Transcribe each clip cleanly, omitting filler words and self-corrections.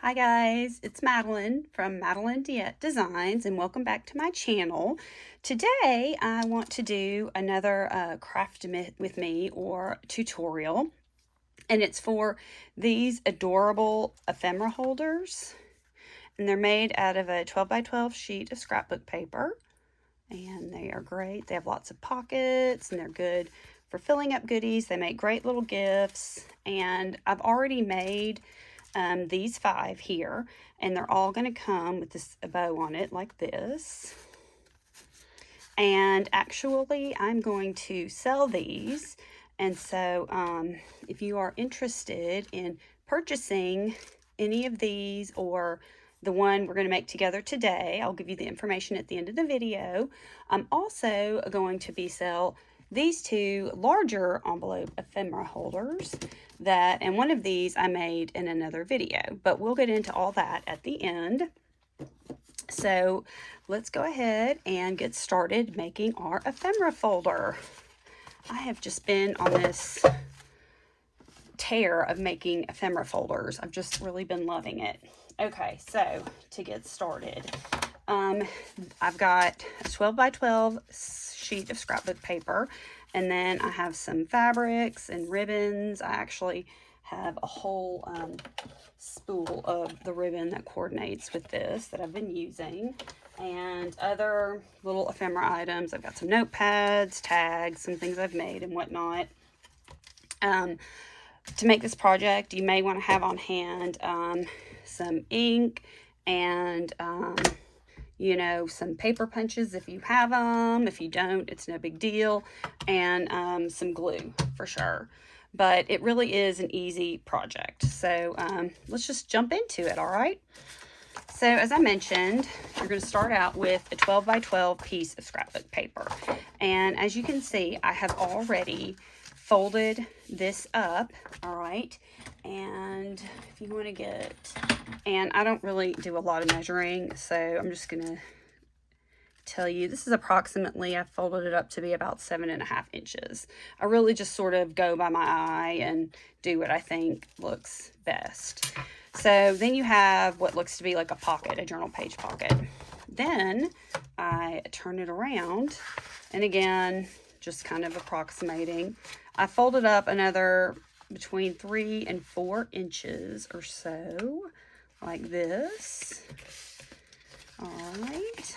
Hi guys, it's Madeline from Madeline Designs and welcome back to my channel. Today I want to do another craft with me or tutorial, and it's for these adorable ephemera holders, and they're made out of a 12 by 12 sheet of scrapbook paper, and they are great. They have lots of pockets and they're good for filling up goodies. They make great little gifts, and I've already made these 5 here, and they're all going to come with a bow on it like this. And actually I'm going to sell these, and so if you are interested in purchasing any of these or the one we're going to make together today, I'll give you the information at the end of the video. I'm also going to be sell these 2 larger envelope ephemera holders and one of these I made in another video, but we'll get into all that at the end. So let's go ahead and get started making our ephemera folder. I have just been on this tear of making ephemera folders. I've just really been loving it. Okay, so to get started, I've got a 12 by 12 sheet of scrapbook paper, and then I have some fabrics and ribbons. I actually have a whole spool of the ribbon that coordinates with this that I've been using, and other little ephemera items. I've got some notepads, tags, some things I've made and whatnot. To make this project, you may want to have on hand some ink and you know, some paper punches if you have them. If you don't, it's no big deal. And some glue for sure. But it really is an easy project. So let's just jump into it, all right? So as I mentioned, you're going to start out with a 12 by 12 piece of scrapbook paper. And as you can see, I have already folded this up, all right? And if you want to get, and I don't really do a lot of measuring, so I'm just gonna tell you this is approximately, I folded it up to be about 7.5 inches. I really just sort of go by my eye and do what I think looks best. So then you have what looks to be like a pocket, a journal page pocket. Then I turn it around, and again, just kind of approximating, I folded up another between 3 and 4 inches or so, like this. All right.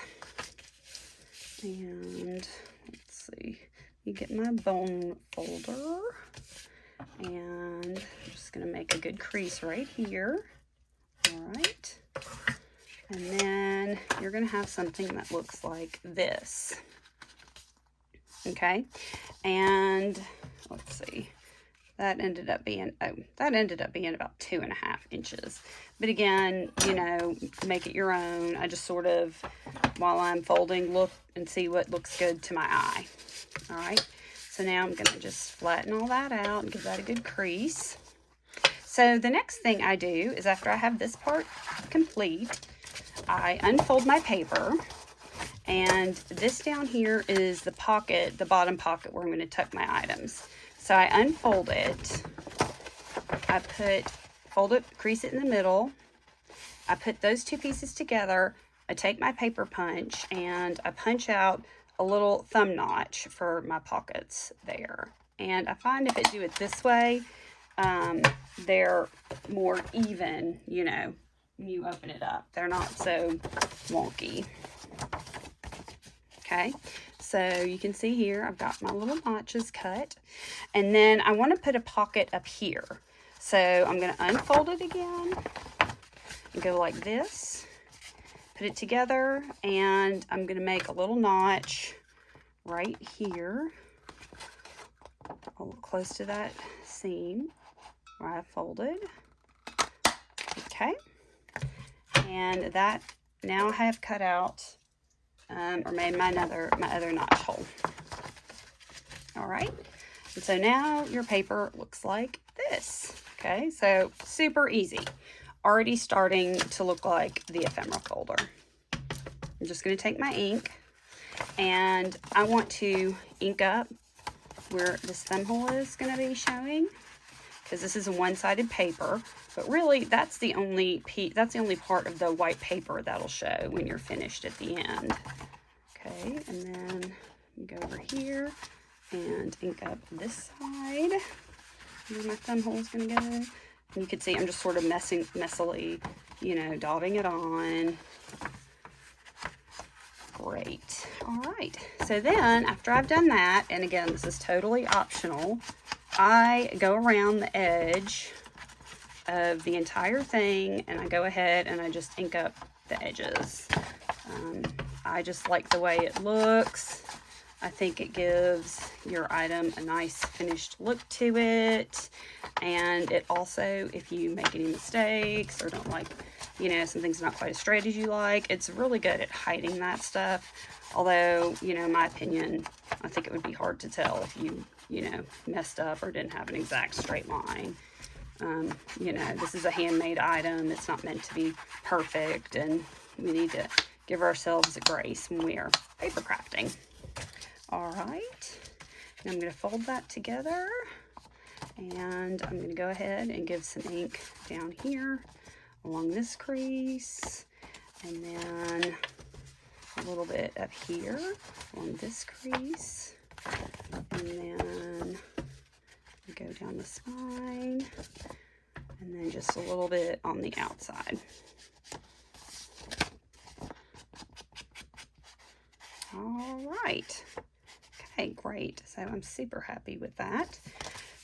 And let's see, you get my bone folder, and I'm just going to make a good crease right here. All right. And then you're going to have something that looks like this. Okay. And let's see. That ended up being about 2.5 inches. But again, you know, make it your own. I just sort of, while I'm folding, look and see what looks good to my eye. All right. So now I'm going to just flatten all that out and give that a good crease. So the next thing I do is, after I have this part complete, I unfold my paper. And this down here is the pocket, the bottom pocket where I'm going to tuck my items. So I unfold it, I fold it, crease it in the middle, I put those 2 pieces together, I take my paper punch, and I punch out a little thumb notch for my pockets there. And I find if I do it this way, they're more even, you know, when you open it up. They're not so wonky. Okay, so you can see here I've got my little notches cut, and then I want to put a pocket up here. So I'm going to unfold it again and go like this, put it together, and I'm going to make a little notch right here, a little close to that seam where I folded. Okay, and that now I have cut out or made my other notch hole. All right, and so now your paper looks like this. Okay, so super easy. Already starting to look like the ephemera folder. I'm just going to take my ink, and I want to ink up where this thumb hole is going to be showing. because this is a one-sided paper, but really that's the only part of the white paper that'll show when you're finished at the end. Okay, and then go over here and ink up this side where my thumb hole is going to go. And you can see I'm just sort of messily, you know, daubing it on. Great. All right. So then after I've done that, and again, this is totally optional, I go around the edge of the entire thing and I go ahead and I just ink up the edges. I just like the way it looks. I think it gives your item a nice finished look to it. And it also, if you make any mistakes or don't like, you know, something's not quite as straight as you like, it's really good at hiding that stuff. Although, you know, in my opinion, I think it would be hard to tell if you know, messed up or didn't have an exact straight line. You know, this is a handmade item. It's not meant to be perfect, and we need to give ourselves a grace when we are paper crafting. All right, and I'm going to fold that together, and I'm going to go ahead and give some ink down here along this crease, and then a little bit up here on this crease, and then go down the spine, and then just a little bit on the outside. All right. Okay, great. So I'm super happy with that.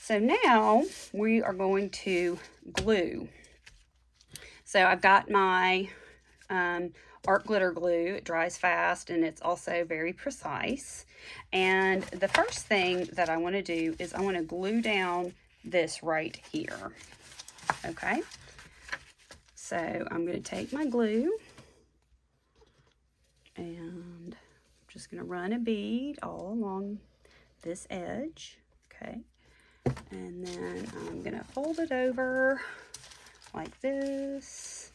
So now we are going to glue. So I've got my art glitter glue. It dries fast and it's also very precise. And the first thing that I want to do is I want to glue down this right here. Okay. So I'm going to take my glue and just going to run a bead all along this edge. Okay. And then I'm going to fold it over like this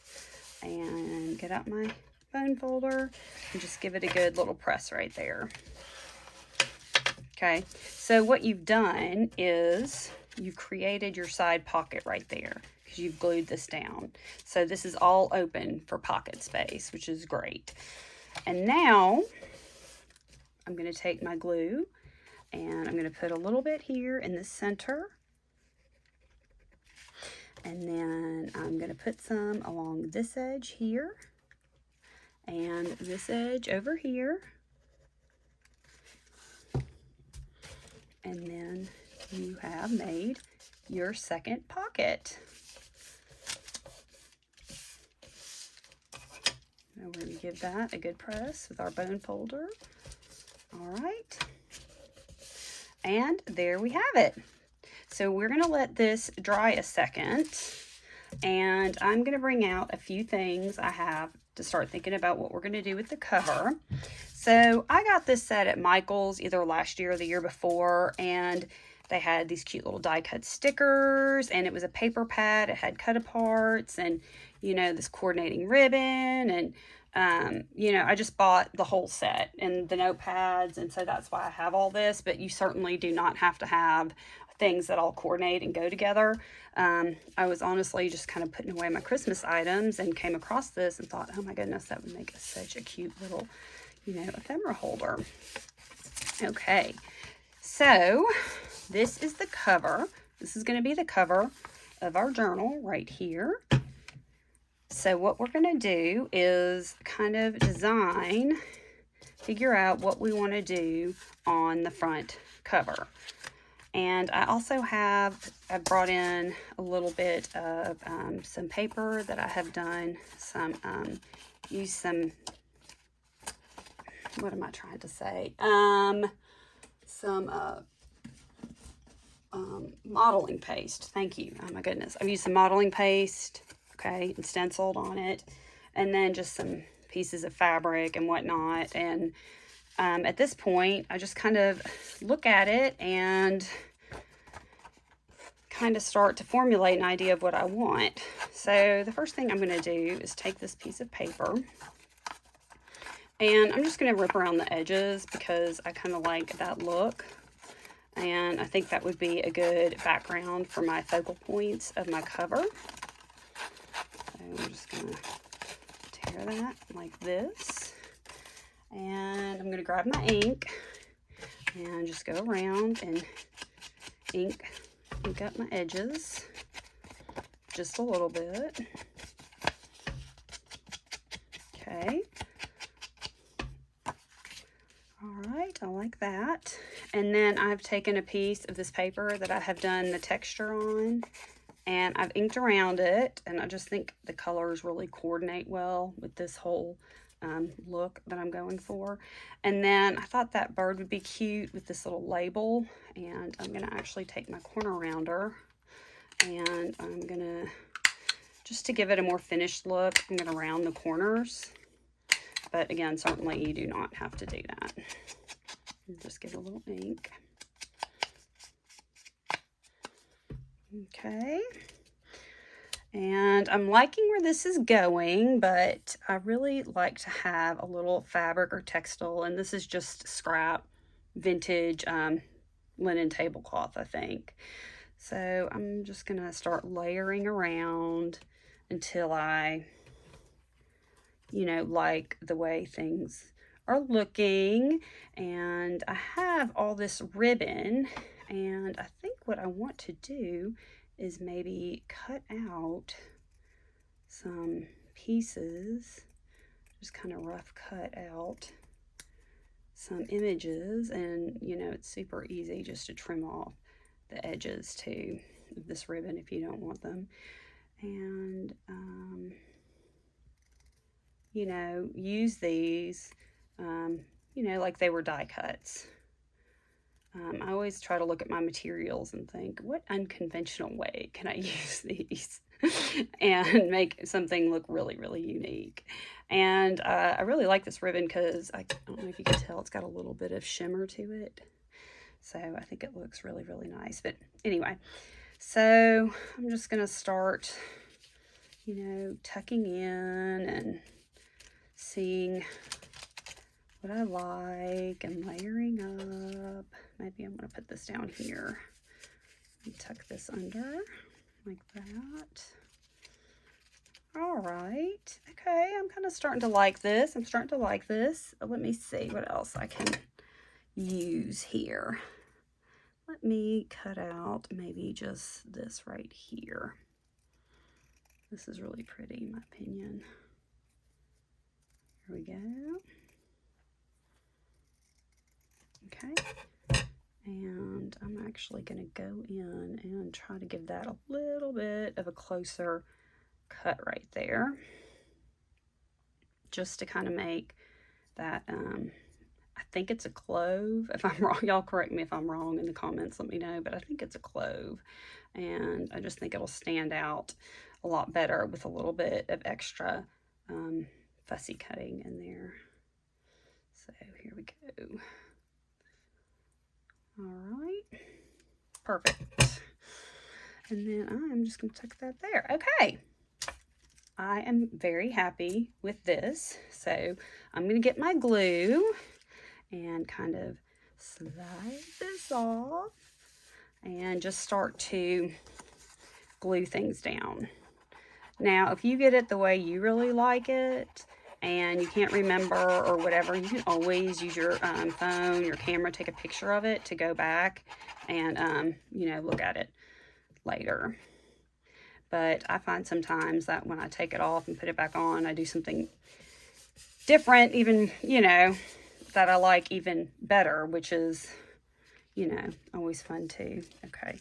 and get out my bone folder and just give it a good little press right there. Okay. So what you've done is you created your side pocket right there because you've glued this down. So this is all open for pocket space, which is great. And now I'm going to take my glue and I'm going to put a little bit here in the center. And then I'm going to put some along this edge here and this edge over here. And then you have made your second pocket. Now we're going to give that a good press with our bone folder. All right. And there we have it. So we're going to let this dry a second, and I'm going to bring out a few things I have to start thinking about what we're going to do with the cover. So I got this set at Michael's either last year or the year before, and they had these cute little die cut stickers, and it was a paper pad. It had cut aparts and, you know, this coordinating ribbon, and you know, I just bought the whole set and the notepads, and so that's why I have all this, but you certainly do not have to have things that all coordinate and go together. I was honestly just kind of putting away my Christmas items and came across this and thought, oh my goodness, that would make such a cute little, you know, ephemera holder. Okay, so this is the cover. This is going to be the cover of our journal right here. So what we're going to do is kind of figure out what we want to do on the front cover. And I also have, I brought in a little bit of some paper that I have done some, use some, what am I trying to say? Some modeling paste. Thank you. Oh my goodness. I've used some modeling paste, okay, and stenciled on it. And then just some pieces of fabric and whatnot. And at this point, I just kind of look at it and kind of start to formulate an idea of what I want. So the first thing I'm going to do is take this piece of paper and I'm just going to rip around the edges because I kind of like that look. And I think that would be a good background for my focal points of my cover. So I'm just going to tear that like this. And I'm going to grab my ink and just go around and ink up my edges just a little bit. Okay. All right, I like that. And then I've taken a piece of this paper that I have done the texture on, and I've inked around it, and I just think the colors really coordinate well with this whole look that I'm going for. And then I thought that bird would be cute with this little label, and I'm going to actually take my corner rounder, and I'm going to, just to give it a more finished look, I'm going to round the corners. But again, certainly you do not have to do that. Just give it a little ink. Okay. And I'm liking where this is going, but I really like to have a little fabric or textile, and this is just scrap vintage linen tablecloth, I think. So I'm just gonna start layering around until I, you know, like the way things are looking. And I have all this ribbon, and I think what I want to do is maybe cut out some pieces, just kind of rough cut out some images, and you know, it's super easy just to trim off the edges too of this ribbon if you don't want them. And you know, use these you know, like they were die cuts. I always try to look at my materials and think, what unconventional way can I use these and make something look really, really unique? And I really like this ribbon because I don't know if you can tell, it's got a little bit of shimmer to it. So I think it looks really, really nice. But anyway, so I'm just going to start, you know, tucking in and seeing what I like and layering up. Maybe I'm going to put this down here and tuck this under like that. All right. Okay, I'm kind of starting to like this. I'm starting to like this. Let me see what else I can use here. Let me cut out maybe just this right here. This is really pretty in my opinion. Here we go. Okay, and I'm actually going to go in and try to give that a little bit of a closer cut right there, just to kind of make that, I think it's a clove. If I'm wrong, y'all correct me if I'm wrong in the comments, let me know, but I think it's a clove, and I just think it'll stand out a lot better with a little bit of extra fussy cutting in there. So here we go. All right, perfect. And then I'm just going to tuck that there. Okay, I am very happy with this. So I'm going to get my glue and kind of slide this off and just start to glue things down. Now, if you get it the way you really like it, and you can't remember or whatever, you can always use your phone, your camera, take a picture of it to go back and, you know, look at it later. But I find sometimes that when I take it off and put it back on, I do something different, even, you know, that I like even better, which is, you know, always fun too. Okay,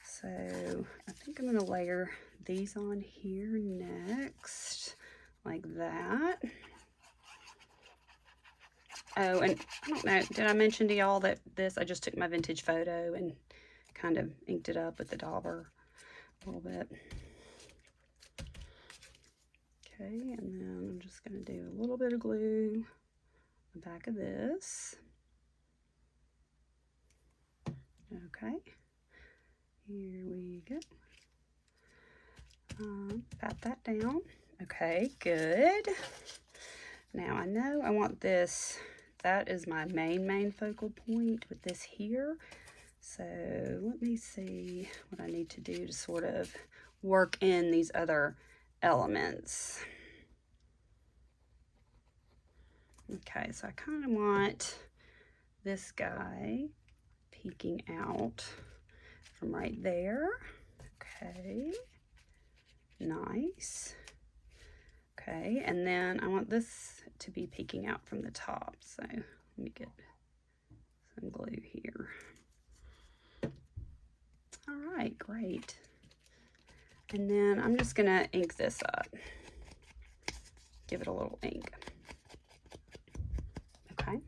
so I think I'm going to layer these on here next. Like that. Oh, and I don't know, did I mention to y'all that I just took my vintage photo and kind of inked it up with the dauber a little bit. Okay, and then I'm just going to do a little bit of glue on the back of this. Okay, here we go. Pat that down. Okay, good. Now I know I want this, that is my main focal point with this here. So let me see what I need to do to sort of work in these other elements. Okay, so I kind of want this guy peeking out from right there. Okay, nice. Okay, and then I want this to be peeking out from the top. So let me get some glue here. All right, great. And then I'm just gonna ink this up. Give it a little ink. Okay.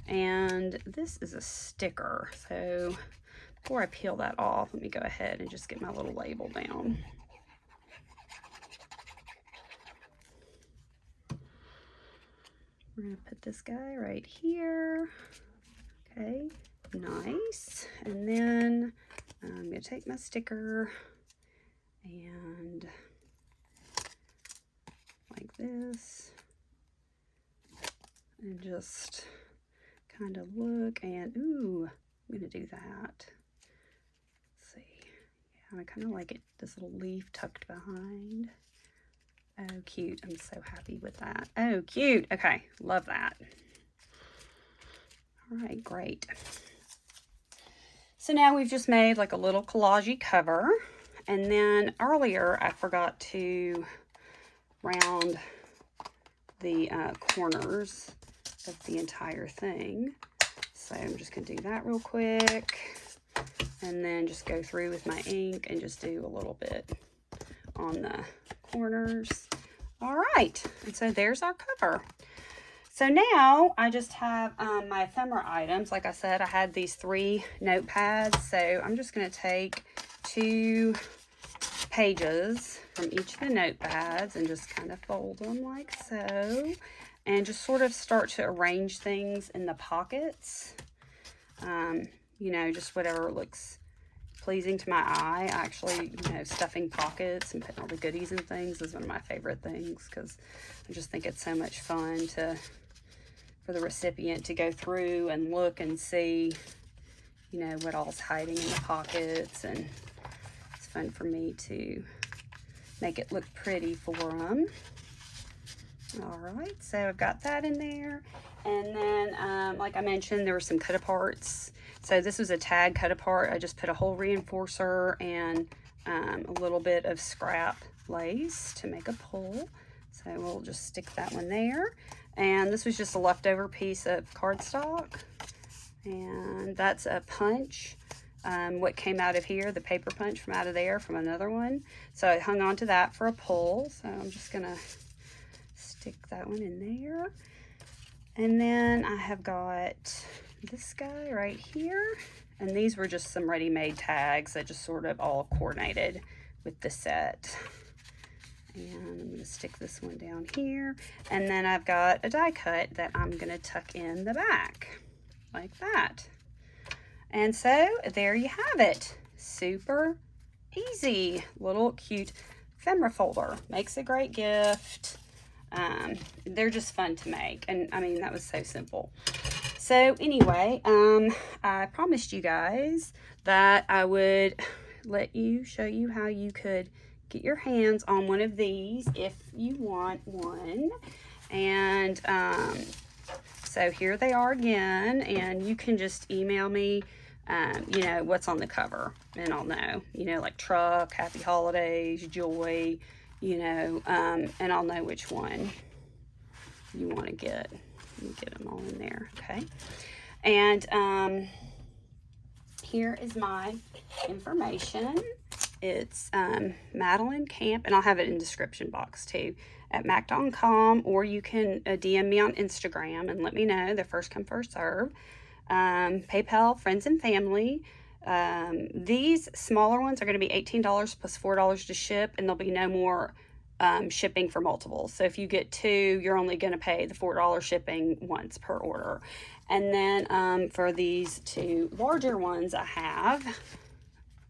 And this is a sticker. So before I peel that off, let me go ahead and just get my little label down. We're gonna put this guy right here. Okay, nice. And then I'm gonna take my sticker and like this, and just kind of look and, ooh, I'm gonna do that. Let's see, yeah, I kind of like it, this little leaf tucked behind. Oh, cute. I'm so happy with that. Oh, cute. Okay, love that. All right, great. So now we've just made like a little collage-y cover. And then earlier I forgot to round the corners of the entire thing. So I'm just going to do that real quick. And then just go through with my ink and just do a little bit on the corners. All right, and so there's our cover. So now I just have my ephemera items. Like I said, I had these 3 notepads, so I'm just going to take 2 pages from each of the notepads and just kind of fold them like so, and just sort of start to arrange things in the pockets. You know, just whatever looks pleasing to my eye. Actually, you know, stuffing pockets and putting all the goodies and things is one of my favorite things, because I just think it's so much fun for the recipient to go through and look and see, you know, what all's hiding in the pockets, and it's fun for me to make it look pretty for them. All right, so I've got that in there. And then, like I mentioned, there were some cut-aparts. So this was a tag cut-apart. I just put a whole reinforcer and a little bit of scrap lace to make a pull. So we'll just stick that one there. And this was just a leftover piece of cardstock. And that's a punch. What came out of here, the paper punch from out of there from another one. So I hung on to that for a pull. So I'm just going to stick that one in there. And then I have got this guy right here. And these were just some ready-made tags that just sort of all coordinated with the set. And I'm going to stick this one down here. And then I've got a die cut that I'm going to tuck in the back like that. And so there you have it. Super easy. Little cute ephemera folder. Makes a great gift. They're just fun to make. And I mean, that was so simple. So anyway, I promised you guys that I would show you how you could get your hands on one of these if you want one. And so here they are again, and you can just email me you know, what's on the cover, and I'll know, you know, like truck, happy holidays, joy, you know, and I'll know which one you want to get. Let me get them all in there. Okay. And here is my information. It's Madeline Camp, and I'll have it in the description box too, at mac.com, or you can DM me on Instagram and let me know. The first come, first serve. PayPal, friends and family. These smaller ones are going to be $18 plus $4 to ship, and there'll be no more shipping for multiples. So if you get 2, you're only going to pay the $4 shipping once per order. And then for these 2 larger ones I have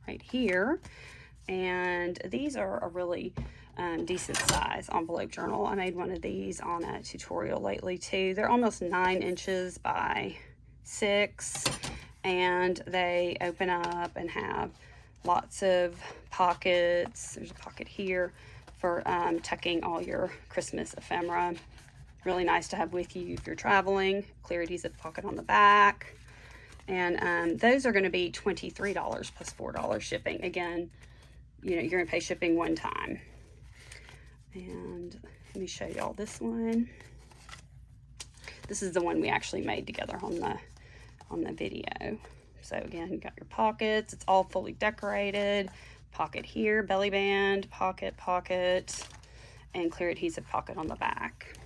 right here, and these are a really decent size envelope journal. I made one of these on a tutorial lately too. They're almost 9 inches by 6, and they open up and have lots of pockets. There's a pocket here for tucking all your Christmas ephemera. Really nice to have with you if you're traveling. Clear adhesive pocket on the back. And those are going to be $23 plus $4 shipping. Again, you know, you're going to pay shipping one time. And let me show y'all this one. This is the one we actually made together on the video. So again, you got your pockets. It's all fully decorated. Pocket here, belly band, pocket, and clear adhesive pocket on the back.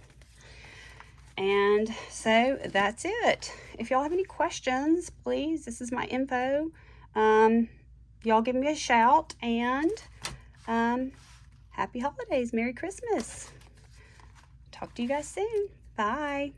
And so that's it. If y'all have any questions, please, this is my info. Y'all give me a shout, and happy holidays. Merry Christmas. Talk to you guys soon. Bye.